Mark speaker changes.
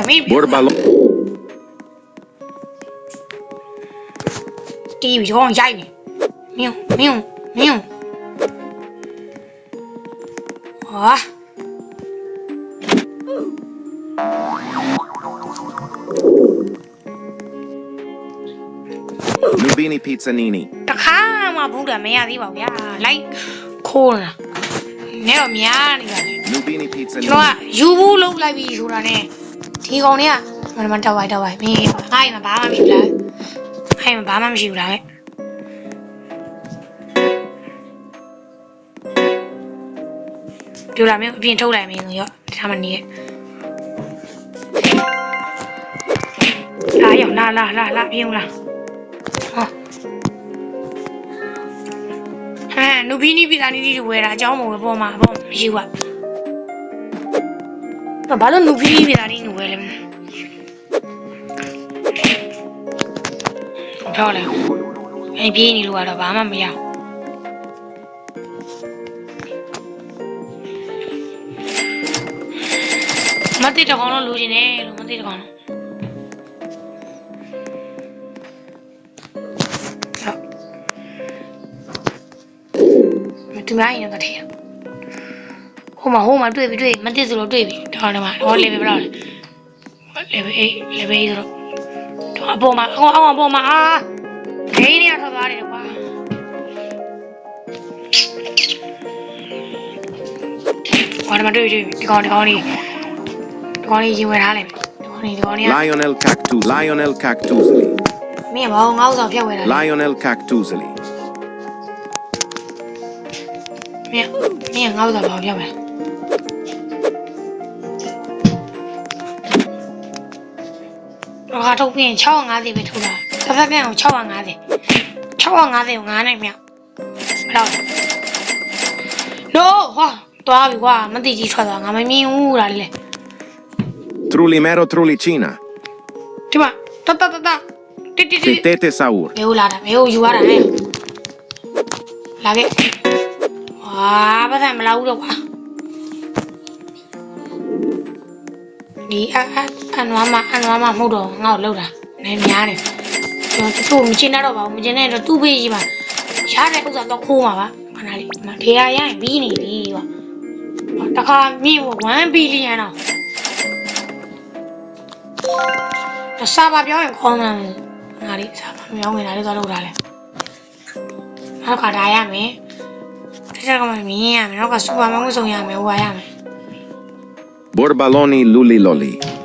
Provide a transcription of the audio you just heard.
Speaker 1: Borbalon.
Speaker 2: TV ရောင်းရိုက်နေမြုံဟာ
Speaker 1: Nubini Pizzanini.
Speaker 2: တခါမှဘူးတာမရသေးပါဘူးဗျာလိုက်ခိုးလာနဲတော့များနေပါလေ
Speaker 1: Nubini
Speaker 2: ကျွန်
Speaker 1: Pizzanini.
Speaker 2: တော်ကယူဘူးလုံးလိုက်ပြီးယူတာနဲ့ဒီကောင်တွေကမတက်ဝိုက်မင်းငါ့ရင်ဘာမှမရှိဘူးလားအဲ့ဘာမှမရှိဘူးလားပြလာမင်းအပြင်ထုတ်လိုက်မင်းရောဒါမှနေလာရောလာပြင်းလာဟမ်နူဘီနီပီဇာနီတီဝယ်တာအကြောင်းမဟုတ်ဘူးပေါ်မှာမရှိဘူးကဘာလို့နူဘီနီပီဇာနီဝယ်လဲပြောလဲအဲ့ပြေးနေလို့ကတော့ဘာမှမရမသိတကောင်လို့လူချင်းတယ်လို့မသိတကောင်လို့သူများရင်တော့တည်းဟိုမှာတွေ့ပြီမသိစလို့တွေ့ပြီတော်တယ်မှာဟောလေပဲဘလောက်လေပဲလေပဲဆိုတော့အပေါ်မှာအောင်အပေါ်မှာအာဂိမ်းနေရထွက်သွားတယ်ကွာဟောမတွေ့ဒီကောင်လေးရင်ဝင်ထားလိုက်ဒီကောင်လေး
Speaker 1: Lionel Cactusli.
Speaker 2: မင်းဘာငေါ့ဆောင်ဖြတ်ဝဲတာ
Speaker 1: Lionel Cactusli.
Speaker 2: မင်းငေါ့ဆောင်ဘာဖြတ်ဝဲတော့ထုတ်ပြင်650ပဲထုတ်တာတစ်ဖက်ပြန်အောင်650ကို9နဲ့မြောက်ဘယ်လောက်လို့ဟာသွားပြီကွာမသိကြီးထွက်သွားငါမမြင်ဘူးလားလေ
Speaker 1: Trullimero Trullicina.
Speaker 2: ဒီမှာတတိ
Speaker 1: Tete Saur.
Speaker 2: ဘယ်လိုလာတာဘယ်လိုယူရတာလဲလာခဲ့ဟာဘာသာမလာဘူးတော့ကွာဒီအနွားမမဟုတ်တော့ငါ့ကိုလှုပ်တာနည်းများတယ်ကျွန်တော်တို့မကျင်တော့ပါဘူးမကျင်တဲ့တော့သူ့ဘေးကြီးပါရတဲ့ဥစ္စာတော့ခိုးမှာပါခဏလေးမဖေးရရင်ပြီးနေပြီကွာတခါမြင့်1 ဘီလီယံတော့စာပါပြောရင်ခေါင်းမှန်းငါလေးစာပါမြောင်းနေတာလေးသွားလုပ်တာလေနောက်ခါဒါရမယ်တခြားကမှမြင်ရမယ်နောက်ကစူပါမန်ကိုစုံရမယ်ဟိုပါရမယ်
Speaker 1: Borbaloni Luliloli.